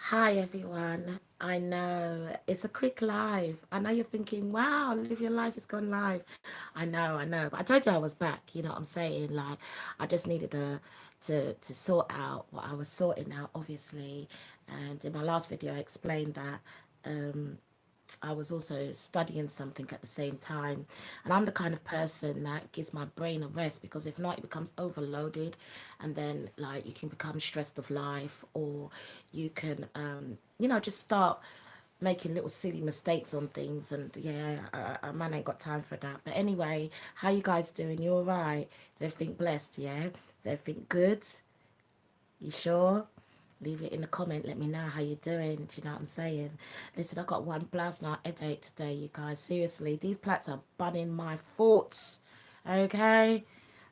Hi everyone. I know it's a quick live. I know you're thinking, wow, live your life, it's gone live. I know. But I told you I was back, you know what I'm saying? Like I just needed to sort out what I was sorting out, obviously. And in my last video I explained that um I was also studying something at the same time. And I'm the kind of person that gives my brain a rest because if not, it becomes overloaded. And then, like, you can become stressed of life, or you can, just start making little silly mistakes on things. And yeah, a man ain't got time for that. But anyway, how you guys doing? You all right? Is everything blessed? Yeah? Is everything good? You sure? Leave it in the comment. Let me know how you're doing. Do you know what I'm saying? Listen, I got one blouse now headache today, you guys. Seriously, these plaits are bunning my thoughts. Okay?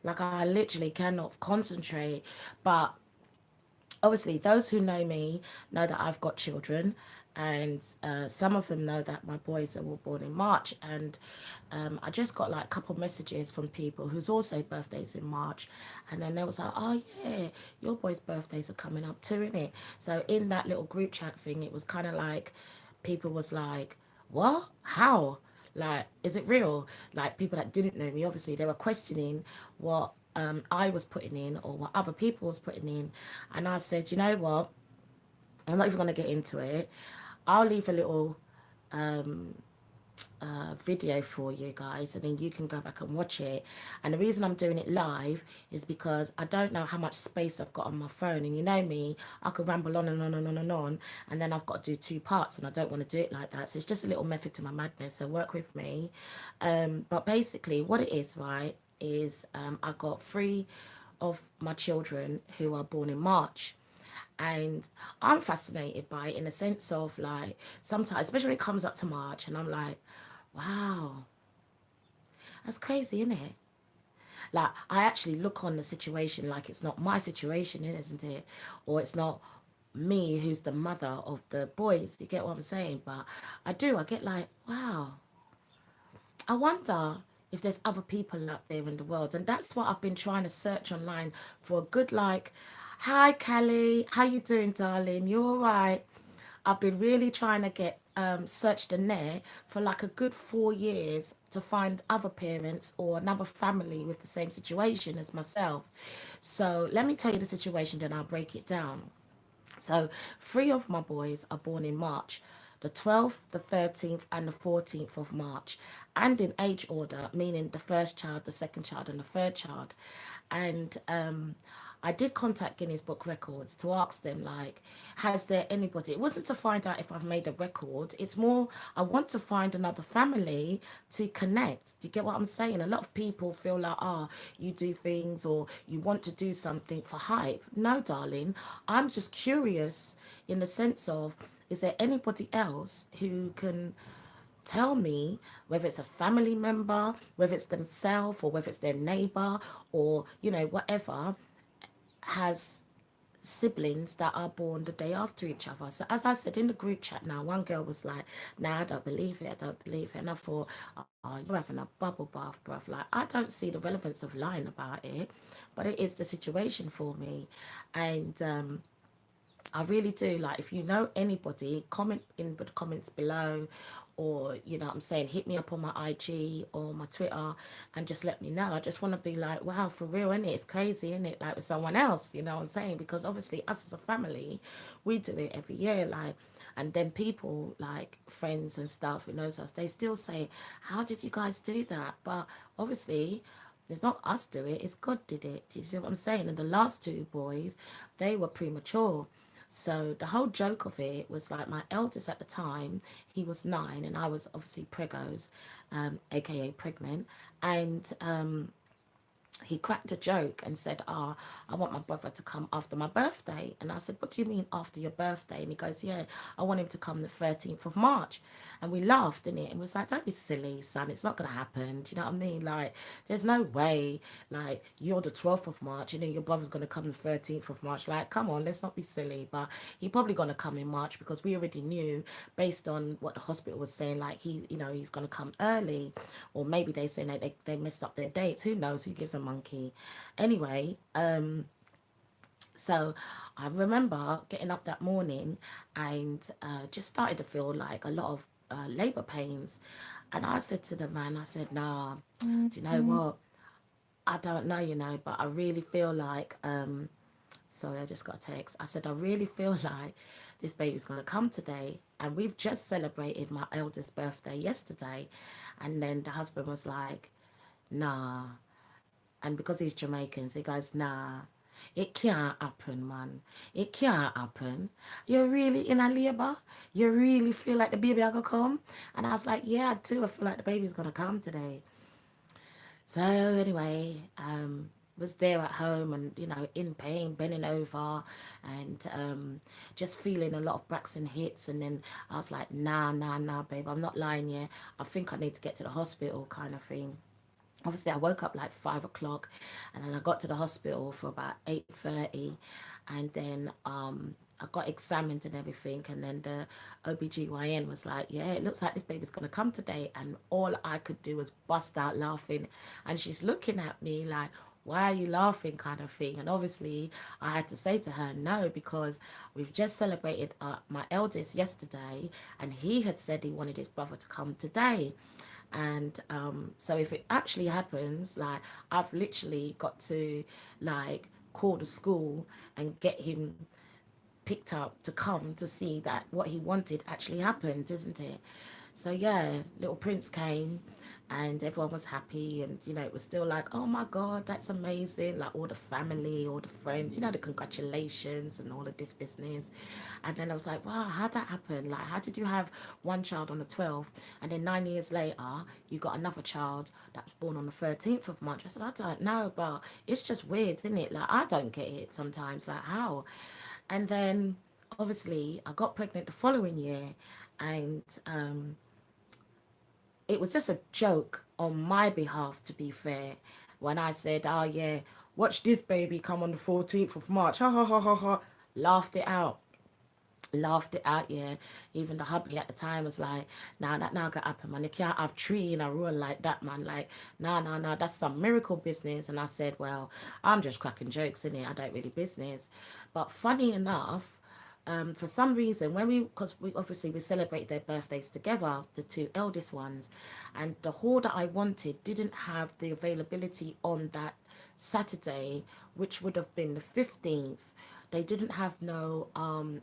Like I literally cannot concentrate. But obviously those who know me know that I've got children, and some of them know that my boys are all born in March. And I just got like a couple messages from people whose also birthdays in March, and then they was like, oh yeah, your boys birthdays are coming up too, innit? So in that little group chat thing, it was kind of like people was like, what, how, like, is it real? Like people that didn't know me, obviously they were questioning what I was putting in or what other people was putting in. And I said, you know what? I'm not even going to get into it. I'll leave a little video for you guys, and then you can go back and watch it. And the reason I'm doing it live is because I don't know how much space I've got on my phone, and you know me, I could ramble on and on and on and on, and then I've got to do two parts, and I don't want to do it like that. So it's just a little method to my madness, so work with me. But basically what it is, right, is I got three of my children who are born in March, and I'm fascinated by it in a sense of like sometimes, especially when it comes up to March, and I'm like, wow, that's crazy, isn't it? Like I actually look on the situation like it's not my situation, isn't it? Or it's not me who's the mother of the boys. You get what I'm saying? But I do. I get like, wow. I wonder if there's other people out there in the world, and that's what I've been trying to search online for a good like. Hi, Callie. How you doing, darling? You all right? I've been really trying to get searched the net for like a good 4 years to find other parents or another family with the same situation as myself. So let me tell you the situation, then I'll break it down. So three of my boys are born in March, the 12th, the 13th, and the 14th of March, and in age order, meaning the first child, the second child, and the third child. And I did contact Guinness Book Records to ask them, like, has there anybody? It wasn't to find out if I've made a record. It's more, I want to find another family to connect. Do you get what I'm saying? A lot of people feel like, ah, you do things or you want to do something for hype. No, darling, I'm just curious in the sense of, is there anybody else who can tell me, whether it's a family member, whether it's themselves or whether it's their neighbor, or whatever, has siblings that are born the day after each other. So as I said in the group chat now, one girl was like, nah, I don't believe it, I don't believe it. And I thought, oh, you're having a bubble bath, bruv. Like, I don't see the relevance of lying about it, but it is the situation for me. And I really do. Like, if you know anybody, comment in the comments below, or what I'm saying, hit me up on my IG or my Twitter and just let me know. I just want to be like, wow, for real, innit? It's crazy, innit? Like with someone else, you know what I'm saying? Because obviously, us as a family, we do it every year. Like, and then people like friends and stuff who knows us, they still say, how did you guys do that? But obviously, it's not us do it, it's God did it. Do you see what I'm saying? And the last two boys, they were premature. So the whole joke of it was like my eldest at the time, he was 9, and I was obviously pregos, aka pregnant, and he cracked a joke and said, I want my brother to come after my birthday. And I said, what do you mean after your birthday? And he goes, yeah, I want him to come the 13th of March. And we laughed, in it, and was like, don't be silly, son. It's not going to happen. Do you know what I mean? Like, there's no way, like, you're the 12th of March and then your brother's going to come the 13th of March. Like, come on, let's not be silly. But he probably going to come in March because we already knew, based on what the hospital was saying, like, he's going to come early. Or maybe they say they messed up their dates. Who knows? Who gives a monkey? Anyway, So I remember getting up that morning and just started to feel like a lot of labor pains. And I said to the man, I said, nah, do you know what? I don't know, but I really feel like, sorry, I just got a text. I said, I really feel like this baby's going to come today. And we've just celebrated my eldest birthday yesterday. And then the husband was like, nah. And because he's Jamaicans, he goes, nah, it can't happen, man. It can't happen. You're really in a labour? You really feel like the baby are going to come? And I was like, yeah, I do. I feel like the baby's going to come today. So anyway, was there at home and, in pain, bending over and just feeling a lot of Braxton hits. And then I was like, nah, babe, I'm not lying here. I think I need to get to the hospital kind of thing. Obviously, I woke up like 5 o'clock and then I got to the hospital for about 8:30, and then I got examined and everything, and then the OBGYN was like, yeah, it looks like this baby's going to come today. And all I could do was bust out laughing, and she's looking at me like, why are you laughing, kind of thing. And obviously I had to say to her no, because we've just celebrated my eldest yesterday, and he had said he wanted his brother to come today. And so if it actually happens, like, I've literally got to like call the school and get him picked up to come to see that what he wanted actually happened, isn't it? So yeah, little Prince came and everyone was happy, and it was still like, oh my god, that's amazing, like all the family, all the friends, the congratulations and all of this business. And then I was like, wow, how'd that happen? Like, how did you have one child on the 12th and then 9 years later you got another child that was born on the 13th of March? I said, I don't know, but it's just weird, isn't it? Like, I don't get it sometimes, like, how? And then obviously I got pregnant the following year, and it was just a joke on my behalf, to be fair, when I said, oh yeah, watch this baby come on the 14th of March, ha ha ha ha ha, laughed it out. Laughed it out, yeah. Even the hubby at the time was like, nah, that now got happen, man. You can't have three in a row like that, man. Like, nah, that's some miracle business. And I said, well, I'm just cracking jokes in it. I don't really business. But funny enough, for some reason, because we obviously we celebrate their birthdays together, the two eldest ones, and the hall that I wanted didn't have the availability on that Saturday, which would have been the 15th. They didn't have no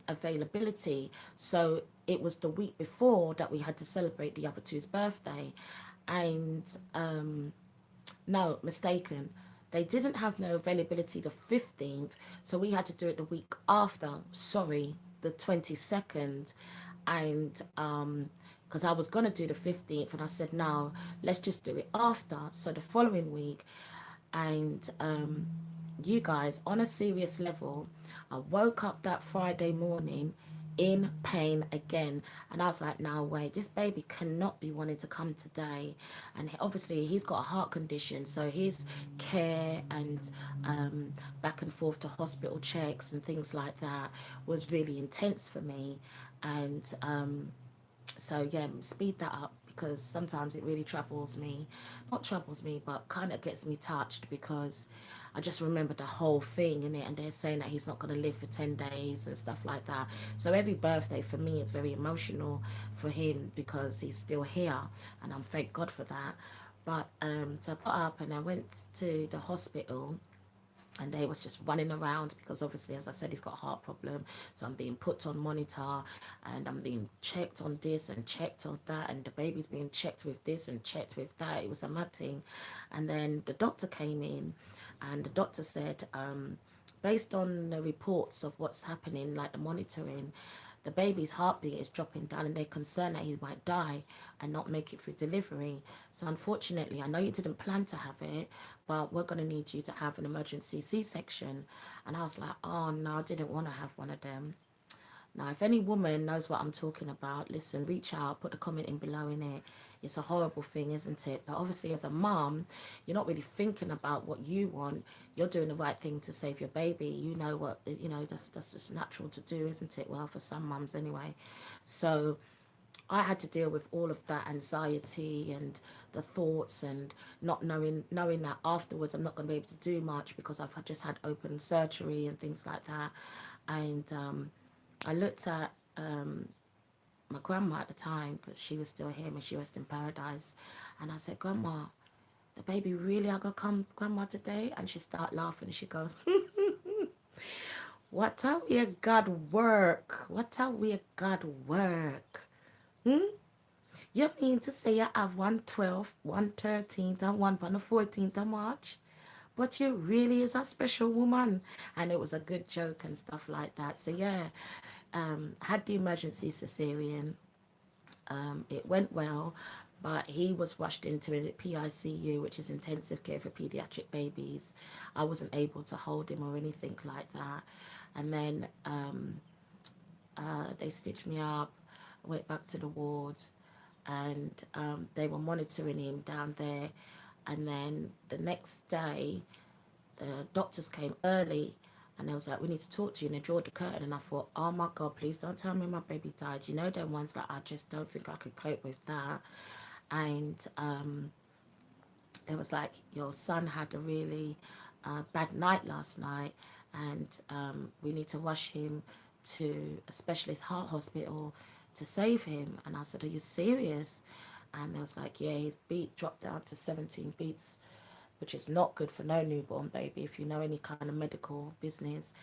availability, so it was the week before that we had to celebrate the other two's birthday. And no, mistaken. They didn't have no availability the 15th, so we had to do it the week after, sorry, the 22nd. And because I was going to do the 15th, and I said, no, let's just do it after. So the following week, and you guys, on a serious level, I woke up that Friday morning in pain again, and I was like, no way, this baby cannot be wanting to come today. And obviously he's got a heart condition, so his care and back and forth to hospital checks and things like that was really intense for me. And so yeah, speed that up, because sometimes it really troubles me, not troubles me, but kind of gets me touched, because I just remember the whole thing in it, and they're saying that he's not going to live for 10 days and stuff like that. So every birthday for me it's very emotional for him, because he's still here, and I'm thank God for that. But so I got up and I went to the hospital, and they was just running around, because obviously, as I said, he's got a heart problem. So I'm being put on monitor, and I'm being checked on this and checked on that, and the baby's being checked with this and checked with that. It was a mad thing. And then the doctor came in, and the doctor said, based on the reports of what's happening, like the monitoring, the baby's heartbeat is dropping down, and they're concerned that he might die and not make it through delivery. So unfortunately, I know you didn't plan to have it, but we're going to need you to have an emergency C-section. And I was like, oh no, I didn't want to have one of them. Now, if any woman knows what I'm talking about, listen, reach out, put a comment in below in it. It's a horrible thing, isn't it? But obviously, as a mom, you're not really thinking about what you want. You're doing the right thing to save your baby. You know what, that's just natural to do, isn't it? Well, for some mums anyway. So I had to deal with all of that anxiety and the thoughts, and not knowing that afterwards I'm not going to be able to do much because I've just had open surgery and things like that. And I looked at my grandma at the time, because she was still here, may she rest in paradise. And I said, Grandma, the baby really are gonna come, Grandma, today? And she started laughing. She goes, what a we God work? What a we God work? Hmm? You mean to say you have 1/12, 1/13, and one on the 14th of March? But you really is a special woman. And it was a good joke and stuff like that. So yeah, had the emergency cesarean. It went well, but he was rushed into a PICU, which is intensive care for pediatric babies. I wasn't able to hold him or anything like that. And then they stitched me up, went back to the wards, and they were monitoring him down there. And then the next day, the doctors came early, and they was like, we need to talk to you, and they drew the curtain. And I thought, oh my God, please don't tell me my baby died. You know, them ones that I just don't think I could cope with that. And it was like, your son had a really bad night last night, and we need to rush him to a specialist heart hospital to save him. And I said, are you serious? And they was like, yeah, his beat dropped down to 17 beats, which is not good for no newborn baby, if you know any kind of medical business.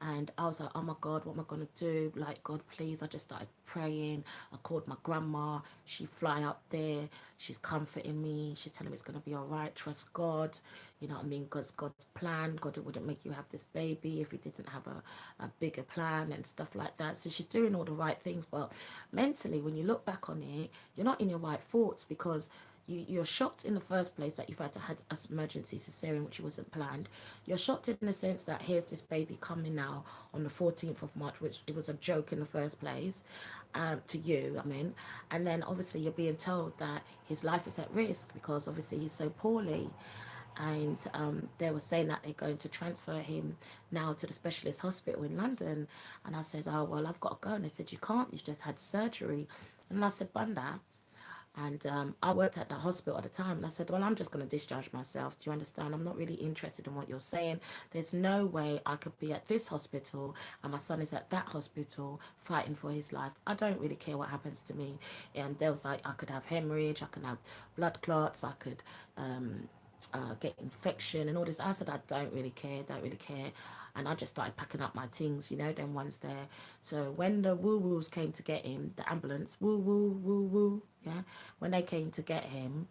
And I was like, oh my God, what am I going to do? Like, God, please. I just started praying. I called my grandma. She fly up there. She's comforting me. She's telling me it's going to be all right. Trust God. You know what I mean? God's plan. God wouldn't make you have this baby if he didn't have a bigger plan and stuff like that. So she's doing all the right things. But mentally, when you look back on it, you're not in your right thoughts, because you're shocked in the first place that you've had to have an emergency cesarean, which wasn't planned. You're shocked in the sense that here's this baby coming now on the 14th of March, which it was a joke in the first place, to you, I mean. And then obviously you're being told that his life is at risk because obviously he's so poorly. And they were saying that they're going to transfer him now to the specialist hospital in London. And I said, oh, well, I've got to go. And they said, you can't, you've just had surgery. And I said, Banda. And I worked at the hospital at the time. And I said, well, I'm just going to discharge myself. Do you understand? I'm not really interested in what you're saying. There's no way I could be at this hospital and my son is at that hospital fighting for his life. I don't really care what happens to me. And there was like, I could have hemorrhage, I could have blood clots, I could get infection and all this. I said, I don't really care, don't really care. And I just started packing up my things, you know, them ones there. So when the woo-woos came to get him, the ambulance, woo-woo, woo-woo, yeah, when they came to get him,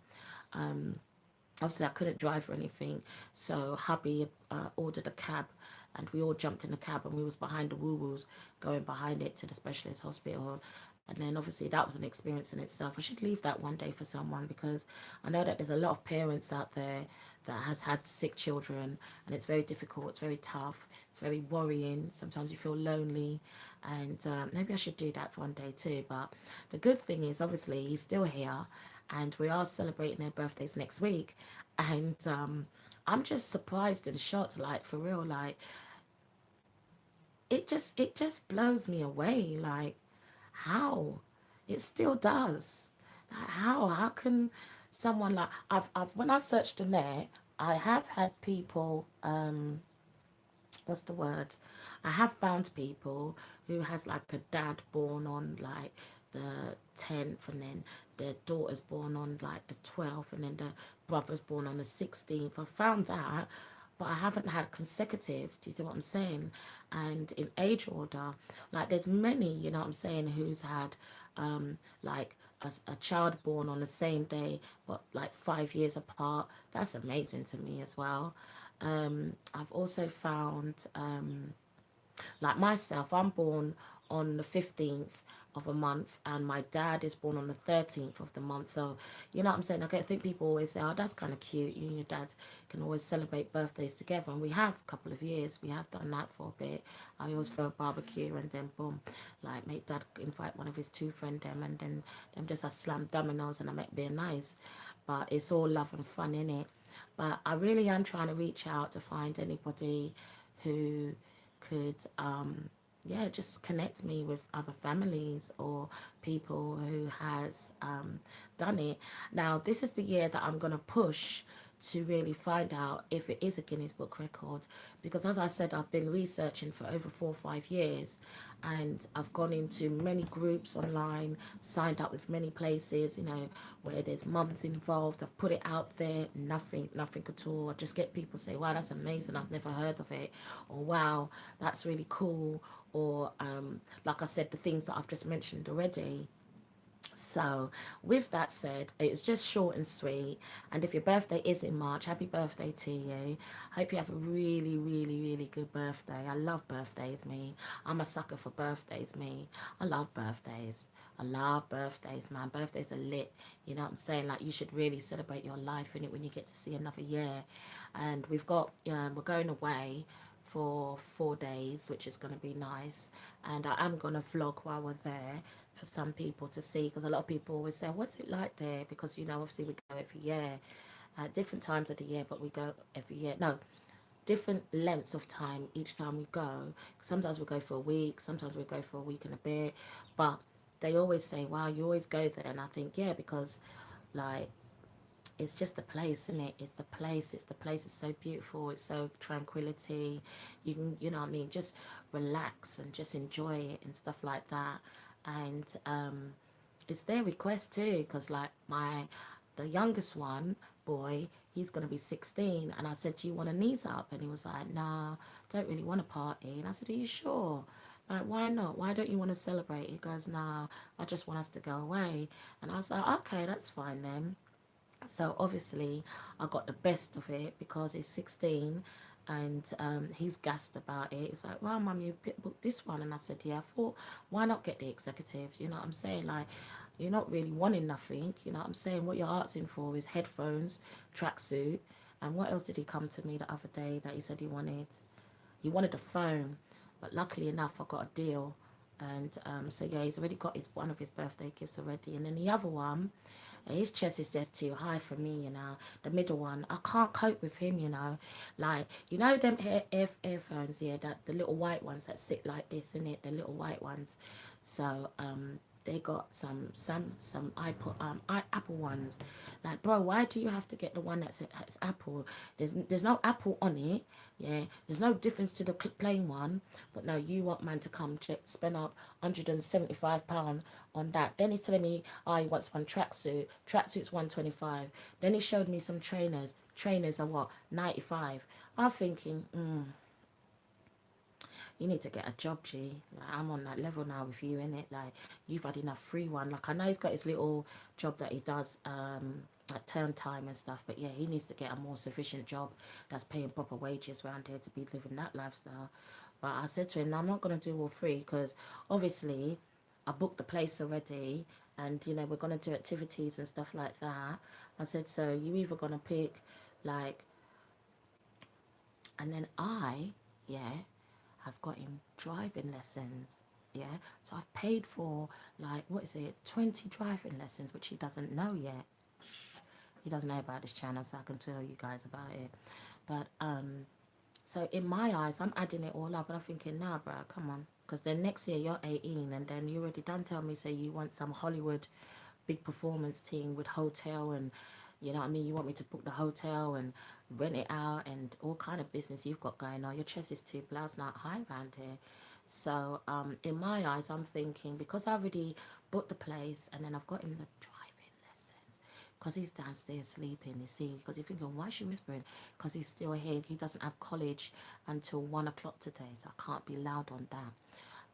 obviously I couldn't drive or anything. So hubby ordered a cab, and we all jumped in the cab, and we was behind the woo-woos going behind it to the specialist hospital. And then obviously that was an experience in itself. I should leave that one day for someone, because I know that there's a lot of parents out there that has had sick children, and it's very difficult, it's very tough, it's very worrying. Sometimes you feel lonely, and maybe I should do that for one day too. But the good thing is, obviously he's still here, and we are celebrating their birthdays next week. And I'm just surprised and shocked, like, for real, like, it just blows me away, like, how it still does. Like, how can someone, like, I've when I searched the net, I have had people, what's the word, I have found people who has like a dad born on like the 10th, and then their daughter's born on like the 12th, and then the brother's born on the 16th. I found that, but I haven't had consecutive. Do you see what I'm saying? And in age order, like, there's many, you know what I'm saying, who's had like a child born on the same day, but like 5 years apart. That's amazing to me as well. I've also found, like myself, I'm born on the 15th of a month, and my dad is born on the 13th of the month. So, you know what I'm saying? I think people always say, oh, that's kind of cute. You and your dad can always celebrate birthdays together. And we have a couple of years. We have done that for a bit. I always throw a barbecue, and then boom, like, make dad invite one of his two friend them, and then them just a slam dominoes, and I make being nice. But it's all love and fun in it. But I really am trying to reach out to find anybody who could yeah, just connect me with other families or people who has done it. Now, this is the year that I'm going to push to really find out if it is a Guinness Book record, because as I said, I've been researching for over 4 or 5 years, and I've gone into many groups online, signed up with many places, you know, where there's mums involved. I've put it out there, nothing at all. I just get people say, wow, that's amazing, I've never heard of it, or wow, that's really cool, or like I said, the things that I've just mentioned already. So, with that said, it's just short and sweet. And if your birthday is in March, happy birthday to you. Hope you have a really, really, really good birthday. I love birthdays, me. I'm a sucker for birthdays, me. I love birthdays. I love birthdays, man. Birthdays are lit. You know what I'm saying? Like, you should really celebrate your life in it when you get to see another year. And we're going away for 4 days, which is going to be nice. And I am going to vlog while we're there for some people to see, because a lot of people always say, what's it like there? Because, you know, obviously we go every year at different times of the year, but we go every year. No, different lengths of time each time we go. Sometimes we go for a week, sometimes we go for a week and a bit. But they always say, wow, you always go there. And I think, yeah, because like, it's just the place, isn't it? It's the place. It's the place. It's so beautiful. It's so tranquility. You can, you know what I mean, just relax and just enjoy it and stuff like that. And it's their request too, because like the youngest one, boy, he's gonna be 16, and I said, do you want to knees up? And he was like, no, don't really want to party. And I said, are you sure? Like, why not? Why don't you want to celebrate? He goes, no, I just want us to go away. And I was like, okay, that's fine then. So obviously I got the best of it because he's 16, and he's gassed about it. He's like, well, mum, you booked this one. And I said, yeah, I thought, why not get the executive? You know what I'm saying? Like, you're not really wanting nothing. You know what I'm saying? What you're asking for is headphones, tracksuit. And what else did he come to me the other day that he said he wanted? He wanted a phone, but luckily enough, I got a deal. And so yeah, he's already got his one of his birthday gifts already. And then the other one, his chest is just too high for me, you know. The middle one, I can't cope with him, you know. Like, you know them earphones, yeah, that the little white ones that sit like this, in it, the little white ones. So they got some iPod Apple ones. Like, bro, why do you have to get the one that's Apple? There's no Apple on it. Yeah, there's no difference to the plain one. But no, you want man to come check, spend up £175 on that. Then he's telling me, oh, he wants one tracksuit. Tracksuit's 125. Then he showed me some trainers. Trainers are what, 95. I'm thinking, you need to get a job, G. Like, I'm on that level now with you, innit? Like, you've had enough free one. Like, I know he's got his little job that he does at term time and stuff, but yeah, he needs to get a more sufficient job that's paying proper wages around here to be living that lifestyle. But I said to him, no, I'm not going to do all free, because obviously I booked the place already, and you know, we're going to do activities and stuff like that. I said, so you either going to pick like, and then yeah, I've got him driving lessons. Yeah, so I've paid for like, what is it, 20 driving lessons, which he doesn't know yet. He doesn't know about this channel, so I can tell you guys about it. But so in my eyes, I'm adding it all up, and I'm thinking, nah, bro, come on, because then next year you're 18, and then you already done tell me, say you want some Hollywood big performance team with hotel, and you know what I mean, you want me to book the hotel and rent it out and all kind of business you've got going on. Your chest is too blouse not high around here. So in my eyes, I'm thinking, because I already booked the place, and then I've got him the driving lessons, because he's downstairs sleeping, you see, because you're thinking, why is she whispering? Because he's still here. He doesn't have college until 1 o'clock today, so I can't be loud on that.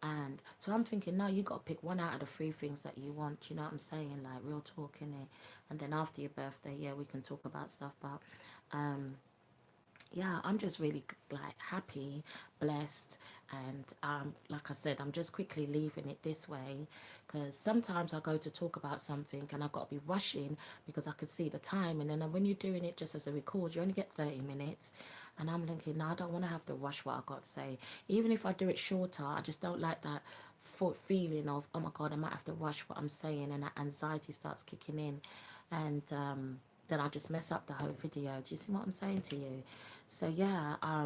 And so I'm thinking, no, you got to pick one out of the three things that you want. You know what I'm saying? Like, real talk, innit? And then after your birthday, yeah, we can talk about stuff. But um, yeah, I'm just really like happy, blessed, and like I said, I'm just quickly leaving it this way, because sometimes I go to talk about something and I've got to be rushing because I can see the time, and then when you're doing it just as a record, you only get 30 minutes, and I'm thinking, no, I don't want to have to rush what I got to say. Even if I do it shorter, I just don't like that feeling of, oh my god, I might have to rush what I'm saying, and that anxiety starts kicking in, and then I just mess up the whole video. Do you see what I'm saying to you? So yeah, I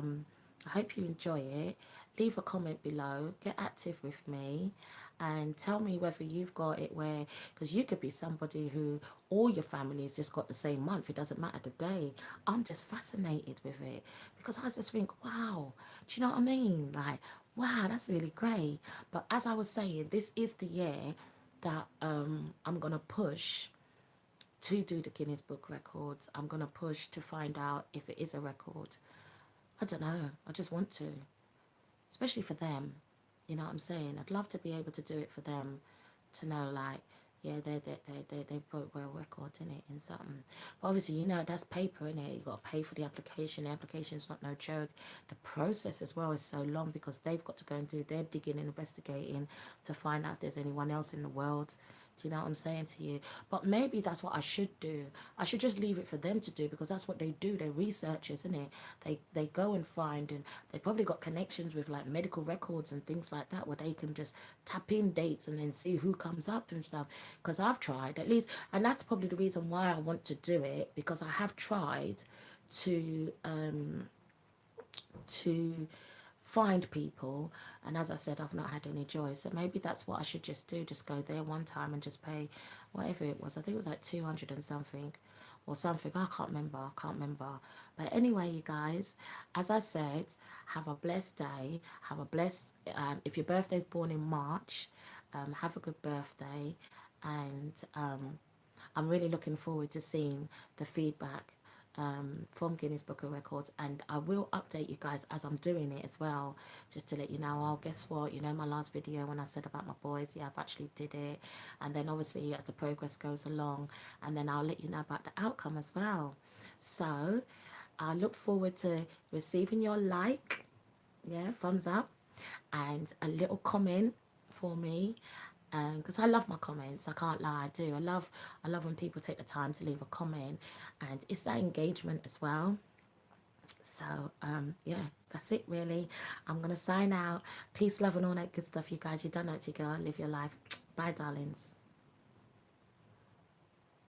hope you enjoy it. leave a comment below, get active with me, and tell me whether you've got it where, because you could be somebody who all your family's just got the same month. It doesn't matter the day. I'm just fascinated with it because I just think, wow, do you know what I mean? Like, wow, that's really great. But as I was saying, this is the year that I'm gonna push to do the Guinness Book Records. I'm gonna push to find out if it is a record. I don't know. I just want to, especially for them. You know what I'm saying? I'd love to be able to do it for them, to know like, yeah, they broke world record in it in something. But obviously, you know, that's paper in it. You got to pay for the application. The application's not no joke. The process as well is so long because they've got to go and do their digging and investigating to find out if there's anyone else in the world. Do you know what I'm saying to you? But maybe that's what I should do. I should just leave it for them to do because that's what they do. They're researchers, isn't it? They go and find, and they probably got connections with like medical records and things like that where they can just tap in dates and then see who comes up and stuff. Because I've tried at least, and that's probably the reason why I want to do it, because I have tried to find people, and as I said, I've not had any joy. So maybe that's what I should just do, just go there one time and just pay whatever it was. I think it was like 200 and something or something. I can't remember. But anyway, you guys, as I said, have a blessed day. Have a blessed if your birthday's born in March, have a good birthday. And I'm really looking forward to seeing the feedback from Guinness Book of Records, and I will update you guys as I'm doing it as well, just to let you know. Oh, guess what, you know, my last video when I said about my boys, yeah, I've actually did it. And then obviously as the progress goes along, and then I'll let you know about the outcome as well. So I look forward to receiving your like, yeah, thumbs up, and a little comment for me, because I love my comments. I can't lie, I do. I love when people take the time to leave a comment, and it's that engagement as well. So yeah, that's it really. I'm gonna sign out. Peace, love, and all that good stuff, you guys. You don't know it, to go. Live your life. Bye, darlings.